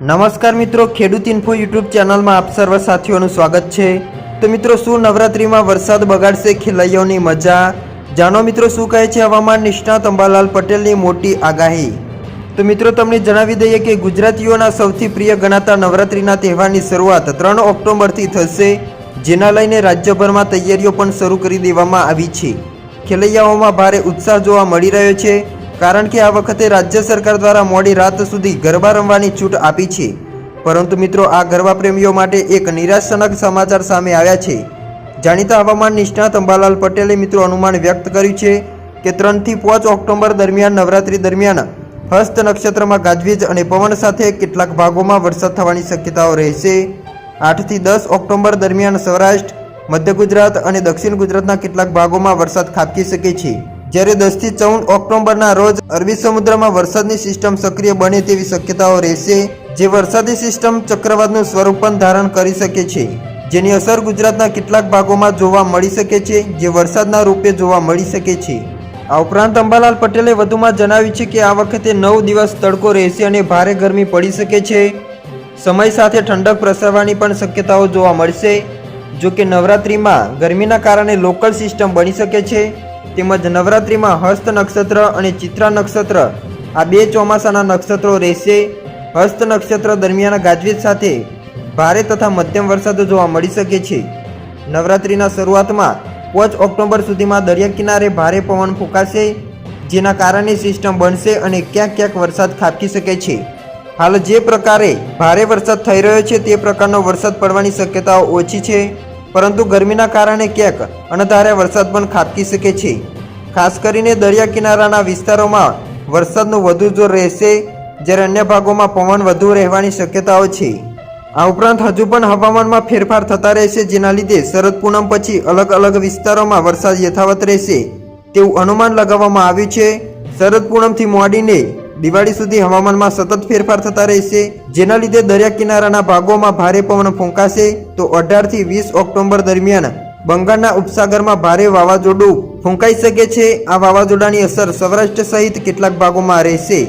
નમસ્કાર મિત્રો, ખેડૂત ઇન્ફો યુટ્યુબ ચેનલમાં આપ સર્વ સાથીઓનું સ્વાગત છે। તો મિત્રો, શું નવરાત્રિમાં વરસાદ બગાડશે ખેલૈયાઓની મજા? જાણો મિત્રો, શું કહે છે હવામાન નિષ્ણાત અંબાલાલ પટેલની મોટી આગાહી। તો મિત્રો, તમને જણાવી દઈએ કે ગુજરાતીઓના સૌથી પ્રિય ગણાતા નવરાત્રિના તહેવારની શરૂઆત 3 ઓક્ટોબરથી થશે, જેના લઈને રાજ્યભરમાં તૈયારીઓ પણ શરૂ કરી દેવામાં આવી છે। ખેલૈયાઓમાં ભારે ઉત્સાહ જોવા મળી રહ્યો છે, કારણ કે આ વખતે રાજ્ય સરકાર દ્વારા મોડી રાત સુધી ગરબા રમવાની છૂટ આપી છે। પરંતુ મિત્રો, આ ગરબા પ્રેમીઓ માટે એક નિરાશાજનક સમાચાર સામે આવ્યા છે। જાણીતા હવામાન નિષ્ણાત અંબાલાલ પટેલે મિત્રો અનુમાન વ્યક્ત કર્યું છે કે 3 થી 5 ઓક્ટોબર દરમિયાન નવરાત્રી દરમિયાન હસ્ત નક્ષત્રમાં ગાજવીજ અને પવન સાથે કેટલાક ભાગોમાં વરસાદ થવાની શક્યતાઓ રહેશે। 8 થી 10 ઓક્ટોબર દરમિયાન સૌરાષ્ટ્ર, મધ્ય ગુજરાત અને દક્ષિણ ગુજરાતના કેટલાક ભાગોમાં વરસાદ ખાબકી શકે છે, જ્યારે 10 થી 14 ઓક્ટોબરના રોજ અરબી સમુદ્રમાં વરસાદની સિસ્ટમ સક્રિય બને તેવી શક્યતાઓ રહેશે, જે વરસાદી સિસ્ટમ ચક્રવાતનું સ્વરૂપ પણ ધારણ કરી શકે છે, જેની અસર ગુજરાતના કેટલાક ભાગોમાં જોવા મળી શકે છે, જે વરસાદના રૂપે જોવા મળી શકે છે। આ ઉપરાંત અંબાલાલ પટેલે વધુમાં જણાવ્યું છે કે આ વખતે 9 દિવસ તડકો રહેશે અને ભારે ગરમી પડી શકે છે। સમય સાથે ઠંડક પ્રસરવાની પણ શક્યતાઓ જોવા મળશે। જો કે નવરાત્રિમાં ગરમીના કારણે લોકલ સિસ્ટમ બની શકે છે, તેમજ નવરાત્રિમાં હસ્ત નક્ષત્ર અને ચિત્રા નક્ષત્ર આ 2 ચોમાસાના નક્ષત્રો રહેશે। હસ્ત નક્ષત્ર દરમિયાન ગાજવીજ સાથે ભારે તથા મધ્યમ વરસાદ જોવા મળી શકે છે। નવરાત્રિના શરૂઆતમાં 5 ઓક્ટોબર સુધીમાં દરિયા કિનારે ભારે પવન ફૂંકાશે, જેના કારણે સિસ્ટમ બનશે અને ક્યાંક ક્યાંક વરસાદ ખાબકી શકે છે। હાલ જે પ્રકારે ભારે વરસાદ થઈ રહ્યો છે તે પ્રકારનો વરસાદ પડવાની શક્યતાઓ ઓછી છે, પરંતુ ગરમીના કારણે ક્યાંક અણધાર્યા વરસાદ પણ ખાબકી શકે છે। ખાસ કરીને દરિયા કિનારાના વિસ્તારોમાં વરસાદનું વધુ જોર રહેશે, જ્યારે અન્ય ભાગોમાં પવન વધુ રહેવાની શક્યતાઓ છે। આ ઉપરાંત હજુ પણ હવામાનમાં ફેરફાર થતા રહેશે, જેના લીધે શરદ પૂનમ પછી અલગ અલગ વિસ્તારોમાં વરસાદ યથાવત રહેશે તેવું અનુમાન લગાવવામાં આવ્યું છે। શરદ પૂનમથી મોડીને દિવાળી સુધી હવામાનમાં સતત ફેરફાર થતા રહેશે, જેના લીધે દરિયા કિનારાના ભાગોમાં ભારે પવન ફૂંકાશે। તો 18 થી 20 ઓક્ટોબર દરમિયાન બંગાળના ઉપસાગરમાં ભારે વાવાઝોડું ફૂંકાઈ શકે છે। આ વાવાઝોડાની અસર સૌરાષ્ટ્ર સહિત કેટલાક ભાગોમાં રહેશે।